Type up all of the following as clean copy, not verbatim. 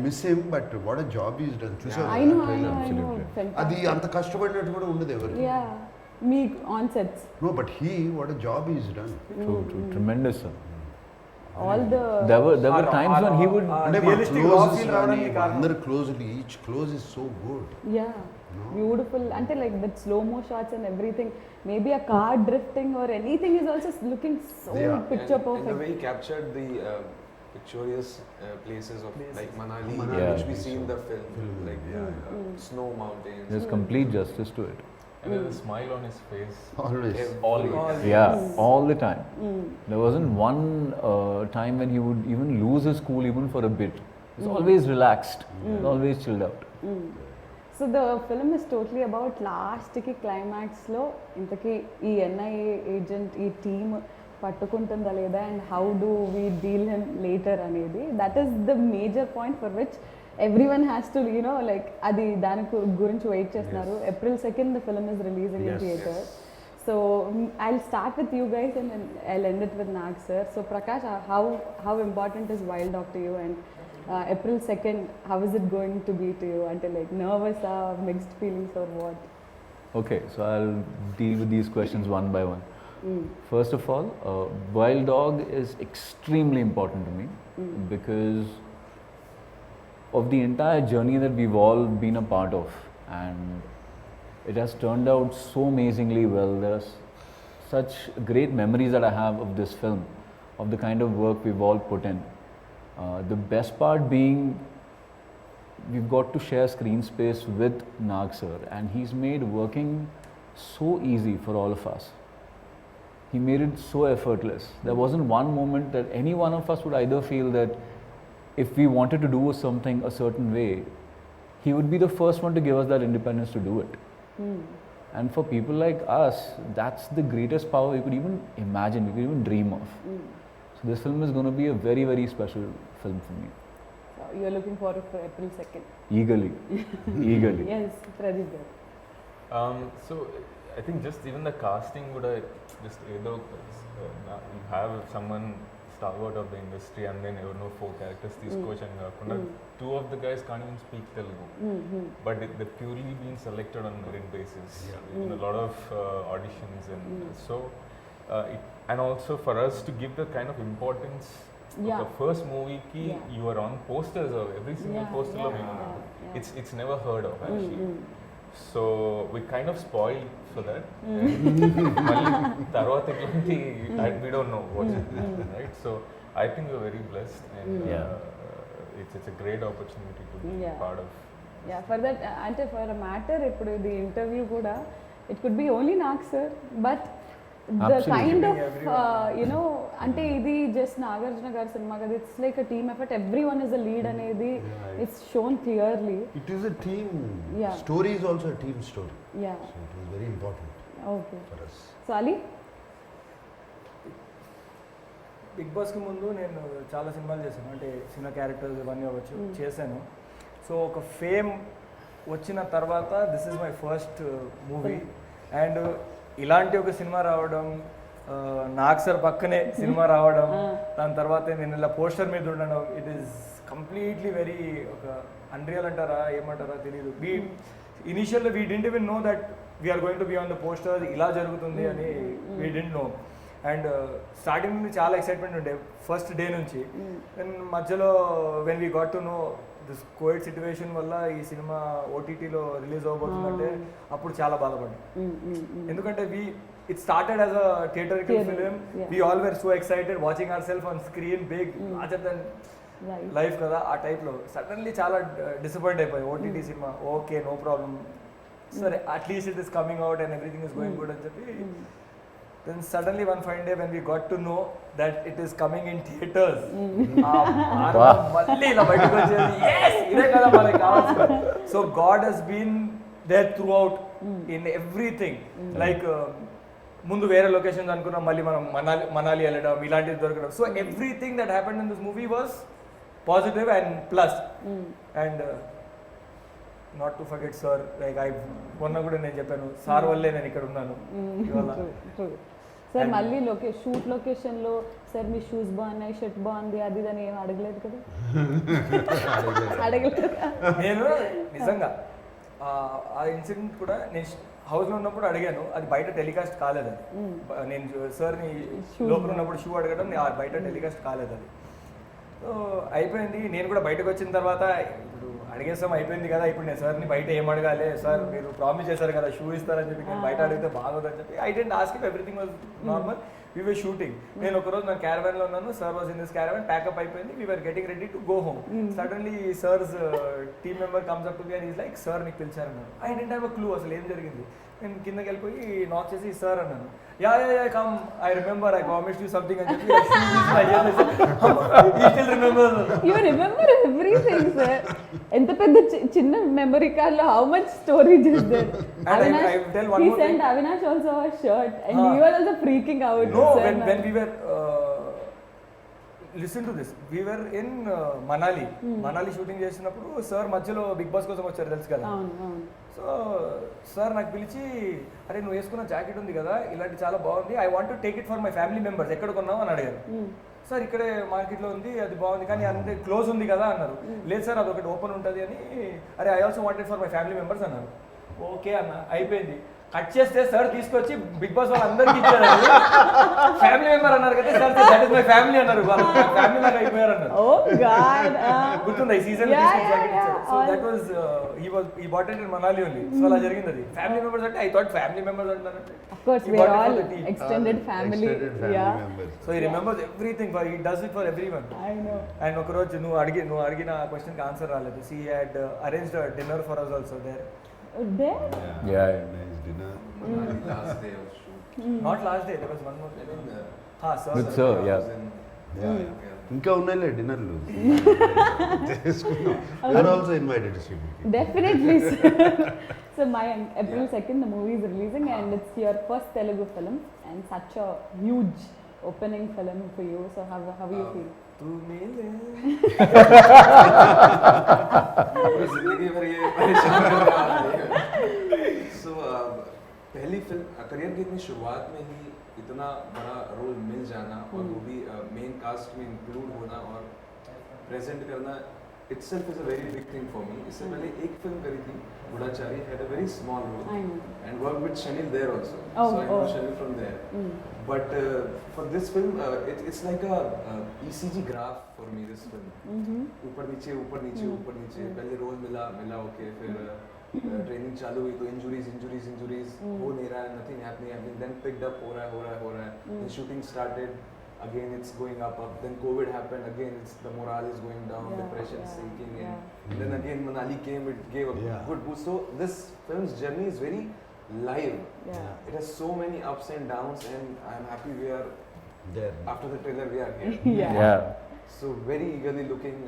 Miss him but what a job is done. చూసారు I know. అది అంత కష్టపడినట్టు కూడా ఉండదు ఎవరు. Yeah, me on sets. No, but he, what a job he's done. True, tremendous, sir. All the There were times when he would. అంటే మా realistic closes raw feel కానీ రావడానికి కారణం. అందరు closely each close is so good. yeah, beautiful. Until like that slow mo shots and everything. Maybe a car drifting or anything is also looking so Yeah. picture And the perfect. way he captured the picturesque places of like Manali, Yeah. which we see in the film, like snow mountains. There's complete justice to it. And there's a smile on his face. Always. Always. Yeah, all the time. There wasn't one time when he would even lose his cool even for a bit. He's always relaxed, always chilled out. So the film is totally about last కి climax లో ఇంతకీ ఈ NIA agent ఈ team పట్టుకుంటుందా లేదా and how do we deal him later అనేది, that is the major point for which everyone has to like అది దాని గురించి వెయిట్ చేస్తున్నారు. April 2nd the film is releasing in theatre. So I'll start with you guys and then I'll end it with Nag sir. So Prakash, how important is Wild Dog to you, and April 2nd, how is it going to be to you? Until like nervous or mixed feelings or what? Okay, so I'll deal with these questions one by one. First of all, Wild Dog is extremely important to me because of the entire journey that we've all been a part of, and it has turned out so amazingly well. There's such great memories that I have of this film, of the kind of work we've all put in. The best part being we've got to share screen space with Nag sir, and he's made working so easy for all of us. He made it so effortless. There wasn't one moment that any one of us would either feel that if we wanted to do something a certain way, he would be the first one to give us that independence to do it. And for people like us, that's the greatest power we could even imagine, we could even dream of. So this film is going to be a very, very special film for me. So you're looking forward for April 2nd. Eagerly. Eagerly. Yes, Pradeep garu. So I think just even the casting would just either you have someone stalwart of the industry and then you know 4 characters తీసుకొచ్చాను కాకుండా 2 of the guys can't even speak Telugu, but they're purely being selected on merit basis. In a lot of auditions and so and also for us to give the kind of importance of the first movie ki you are on posters of every single poster lo మేము it's never heard of actually. So we kind of spoiled for that. మళ్ళీ తర్వాత ఎట్లాంటి we don't know what's happening, right? So I think we're very blessed and it's a great opportunity to be part of. Yeah, for that అంటే for a matter ఇప్పుడు the interview కూడా it could be only Nag sir, but the kind of అంటే ఇది just Nagarjuna గారి సినిమా కదా, it's like a team effort, everyone is a lead అనేది it's shown clearly. It is a team. Story is also a team story. Yeah. So it was very important Okay. for us. So Ali? Big బాస్కి ముందు నేను చాలా సినిమాలు చేశాను, అంటే చిన్న characters ఇవన్నీ అవ్వచ్చు చేశాను. సో ఒక ఫేమ్ వచ్చిన తర్వాత this is my first movie, and ఇలాంటి ఒక సినిమా రావడం, నాగ్ సార్ పక్కనే సినిమా రావడం, దాని తర్వాత నేను ఇలా పోస్టర్ మీద ఉండడం, ఇట్ ఈస్ కంప్లీట్లీ వెరీ ఒక అన్రియల్ అంటారా ఏమంటారా తెలియదు. Initial we didn't even know that we are going to be on the poster, ఇలా జరుగుతుంది అని we didn't know. And starting నుండి చాలా ఎక్సైట్మెంట్ ఉండే ఫస్ట్ డే నుంచి. దెన్ మధ్యలో when we got to know this covid situation వల్ల ఈ సినిమా ఓటీటీలో రిలీజ్ అవ్వబోతుందంటే అప్పుడు చాలా బాధపడ్డాం. ఎందుకంటే it started as a theatrical film. We all were so excited watching ourselves on screen, big, larger than life కదా ఆ టైప్లో. సడన్లీ చాలా డిసప్పాయింట్ అయిపోయి ఓటీటీ సినిమా, ఓకే నో ప్రాబ్లమ్ సరే at least it is coming out and everything is going good అని చెప్పి. Then suddenly one fine day when we got to know that it is coming in theaters, malli ila bayitiki vachedi, yes ide kada manaku kavalsindi. So God has been there throughout in everything. Like ముందు వేరే locations అనుకున్నాం, మళ్ళీ మనం మనాలి వెళ్ళడం, ఇలాంటివి దొరకడం. So everything that happened in this movie was positive and plus. And not to forget sir, like మొన్న కూడా నేను చెప్పాను సార్ వల్లే నేను ఇక్కడ ఉన్నాను ఇవాళ. సార్ And- మళ్ళీ షూట్ లొకేషన్లో సార్ మీ షూస్ బాగున్నాయి, షర్ట్ బాగుంది, అది అని ఏం అడగలేదు కదా? అడగలేదు. నేను నిజంగా ఆ ఇన్సిడెంట్ కూడా నేను హౌస్లో ఉన్నప్పుడు అడిగాను, అది బయట టెలికాస్ట్ కాలేదు అది. నేను సార్ని లోపల ఉన్నప్పుడు షూ అడగడం బయట టెలికాస్ట్ కాలేదు అది. సో అయిపోయింది. నేను కూడా బయటకు వచ్చిన తర్వాత ఇప్పుడు అడిగేస్తాం అయిపోయింది కదా, ఇప్పుడు నేను సార్ని బయట ఏం అడగాలి, సార్ మీరు ప్రామిస్ చేశారు కదా షూ ఇస్తారని చెప్పి, నేను బయట అడిగితే బాగోదని చెప్పి I didn't ask if everything was normal. We were shooting. నేను ఒకరోజు నా క్యారవాన్లో ఉన్నాను, sir was in this caravan, pack up అయిపోయింది, we were getting ready to go home. Suddenly sir's team member comes up to me and is like, sir నీకు పిలిచారన్నాను. I didn't have a clue అసలు ఏం జరిగింది. నేను కిందకి వెళ్ళిపోయి నాక్ చేసి సార్ అన్నాను. Yeah come, I remember, I promised you something అని చెప్పి remember. You remember everything sir. ఎంత పెద్ద చిన్న మెమరీ కార్డ్ లో how much storage is there. I will tell one he more sent thing. Avinash also a shirt and you were also freaking out. No, sir, when we were listen to this, we were in Manali shooting చేసినప్పుడు sir మధ్యలో big boss కోసం వచ్చారు తెలుసు కదా. అవును. So sir నాకు పిలిచి, అరే నువ్వు వేసుకున్న జాకెట్ ఉంది కదా ఇలాంటి చాలా బాగుంది, I want to take it for my family members, ఎక్కడ కొన్నావు అని అడిగారు. సార్ ఇక్కడే మార్కెట్లో ఉంది, అది బాగుంది కానీ అంటే క్లోజ్ ఉంది కదా అన్నారు. లేదు సార్ అది ఒకటి ఓపెన్ ఉంటుంది అని. అరే I also wanted for my family members అన్నారు. ఓకే అన్న, అయిపోయింది. కట్ చేస్తే సార్ తీసుకొచ్చి బిగ్ బాస్ వాళ్ళందరికీ ఇచ్చారు. ఫ్యామిలీ మెంబర్ అన్నారు కదా sir, that is my family అన్నారు. ఫ్యామిలీ మెంబర్ అయిపోయారు అన్నారు. Oh God. గుర్తుందా ఈ సీజన్ జాకెట్ ఇచ్చారు. So that was he bought it in Manali only. So అలా జరిగింది అది. ఫ్యామిలీ మెంబర్స్ అంటే ఐ థాట్ ఫ్యామిలీ మెంబర్స్ అంటారంటే Of course we are all extended family. Extended family Yeah. members. So he remembers everything, for he does it for everyone. I know. And ఒకరోజు నువ్వు అడిగిన క్వశ్చన్కి answer రాలేదు. She had arranged dinner for us also there. There? Yeah. Nice dinner. Last day of shoot. Not last day, there was one more day. With sir, yeah. ఇంకా ఉన్నాయిలే డిన్నర్లు చేసుకున్నాం. You're also invited to see me. Definitely. Sir. So Mayank, April 2nd the movie is releasing and it's your first Telugu film and such a huge opening film for you. So how you feel? तू मिले पूरी जिंदगी भर ये परेशान कर रहा है. So पहली फिल्म करियर की इतनी शुरुआत में ही इतना बड़ा रोल मिल जाना और वो भी मेन कास्ट में इंक्लूड होना और प्रेजेंट करना itself is a very big thing for me. इससे पहले एक फिल्म करी थी Goodachari, had a very small role I know. and worked with Shanil there also. Oh, So I know oh. Shanil from there. Mm. But for this film, it's like a ECG graph for me. This film. Mm-hmm. ऊपर नीचे ऊपर नीचे ऊपर नीचे पहले role मिला okay, फिर training चालू हुई तो इंजुरीज हो नहीं रहा है, nothing happening, then picked up हो रहा है, then shooting started, again it's going up, then COVID happened, again it's the morale is going down, depression sinking in, and then again Manali came, it gave a good boost. So this film's journey is very live. It has so many ups and downs, and I'm happy we are There. after the trailer we are here. Yeah. So very eagerly looking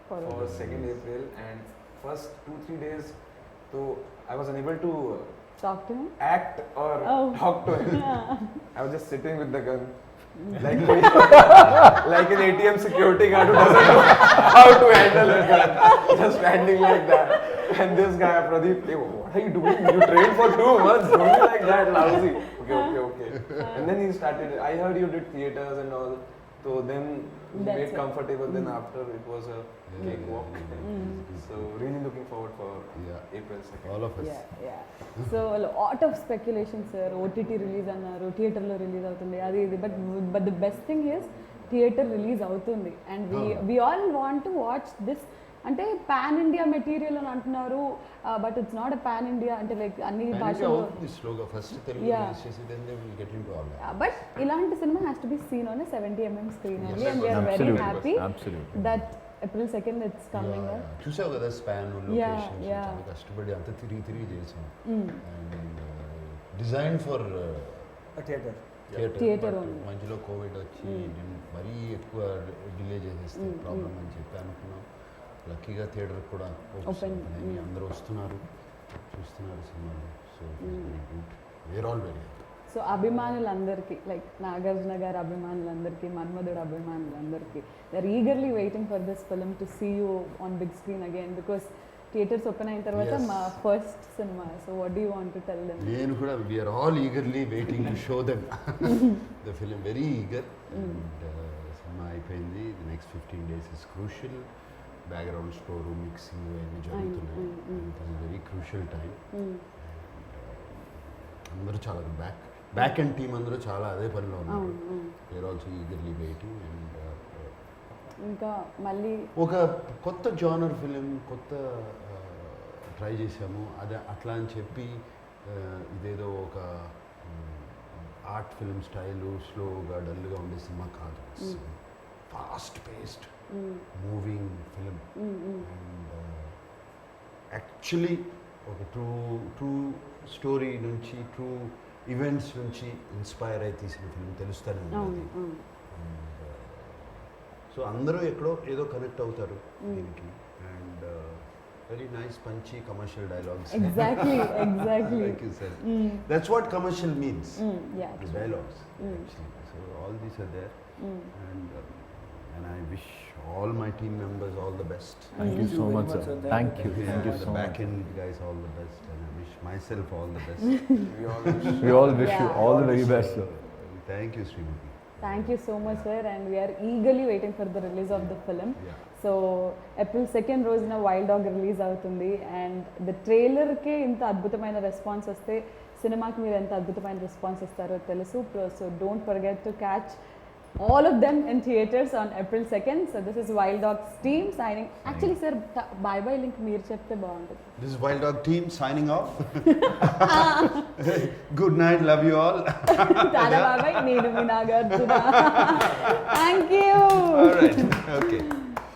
for Forward. 2nd April, and first 2-3 days, so I was unable to Talk to him? act or Oh. talk to him. I was just sitting with the gun, like like an ATM security guard who doesn't know how to handle a gun, just standing like that. And this guy Pradeep, hey, what are you doing? You trained for 2 months. Don't be like that, lousy. Okay. And then he started. I heard you did theaters and all. So then we That's made it. comfortable. Then after it was a cakewalk. So really looking forward for April 2nd. All of us. Yeah. So a lot of speculation, sir. OTT release అన్నారు, థియేటర్లో release అవుతుంది, అది ఇది, but the best thing is theatre release అవుతుంది and we all want to watch this. అంటే pan India material అని అంటున్నారు, but it's not a pan India, అంటే లైక్ అన్ని భాషలు. స్లోగా ఫస్ట్ తెలుగు రిలీజ్ చేసి then they will get into all that. But ఇలాంటి సినిమా has to be seen on 70mm screen only and we're very Absolutely. Happy Absolutely. That April 2nd it's coming. చూసావు కదా span Yeah. Locations చాలా కష్టపడి అంత తిరిగి చేసాం. And design for theater. Theatre only. మధ్యలో కోవిడ్ వచ్చి మరీ ఎక్కువ డిలే చేసేస్తే ప్రాబ్లం అని చెప్పి అనుకున్నాం. లక్కీగా థియేటర్ కూడా Open. అందరూ వస్తున్నారు, చూస్తున్నారు సినిమాలు. So very good, we're all very happy. So అభిమానులందరికీ, లైక్ నాగార్జున గారి అభిమానులందరికీ, మన్మధుడు అభిమానులందరికీ, they are eagerly waiting for this film to see you on big screen again, because theatres open అయిన తర్వాత Yes. మా ఫస్ట్ సినిమా. So what do you want to tell them? నేను కూడా we're all eagerly waiting to show them the film, very eager. And సినిమా అయిపోయింది. The next 15 days is crucial. Background score, mixing అన్నీ జరుగుతున్నాయి. Very crucial time. అందరూ చాలా back and team అందరూ చాలా అదే పనిలో ఉన్నారు. We're also eagerly waiting. And ఇంకా మళ్ళీ ఒక కొత్త జానర్ ఫిలిం, కొత్త ట్రై చేసాము. అదే అట్లా అని చెప్పి ఇదేదో ఒక ఆర్ట్ ఫిల్మ్ స్టైలు స్లోగా డల్గా ఉండే సినిమా కాదు. Fast paced moving film. And actually ఒక ట్రూ స్టోరీ నుంచి, ట్రూ ఈవెంట్స్ నుంచి ఇన్స్పైర్ అయి తీసిన ఫిలిం తెలుస్తూనే ఉంది. సో అందరూ ఎక్కడో ఏదో కనెక్ట్ అవుతారు దీనికి. And very nice Punchhi commercial dialogues. Exactly Like you said. That's what commercial means. Yeah. The dialogues, actually. So all these are there. And I wish all my team members all the best. Thank you so very much, much, sir. sir. Thank you. Yeah, Thank you the so back much. end guys all the best, and I wish myself all the best. We all wish. We all wish you Yeah. all the very best, sir. Thank you, Srimati. Thank you so much sir. And we're eagerly waiting for the release of the film. Yeah. So April 2nd రోజున wild dog release అవుతుంది. And the ట్రైలర్కే ఇంత అద్భుతమైన response వస్తే సినిమాకి మీరు ఎంత అద్భుతమైన రెస్పాన్స్ ఇస్తారో తెలుసు. So don't forget to catch all of them in theaters on April 2nd. So this is Wild Dogs team signing. Actually sir, bye bye link meer chepte baaguntadi. This is Wild Dog team signing off. Good night, love you all. Tada bye bye, nenu mi Nagarjuna. Thank you. All right, okay.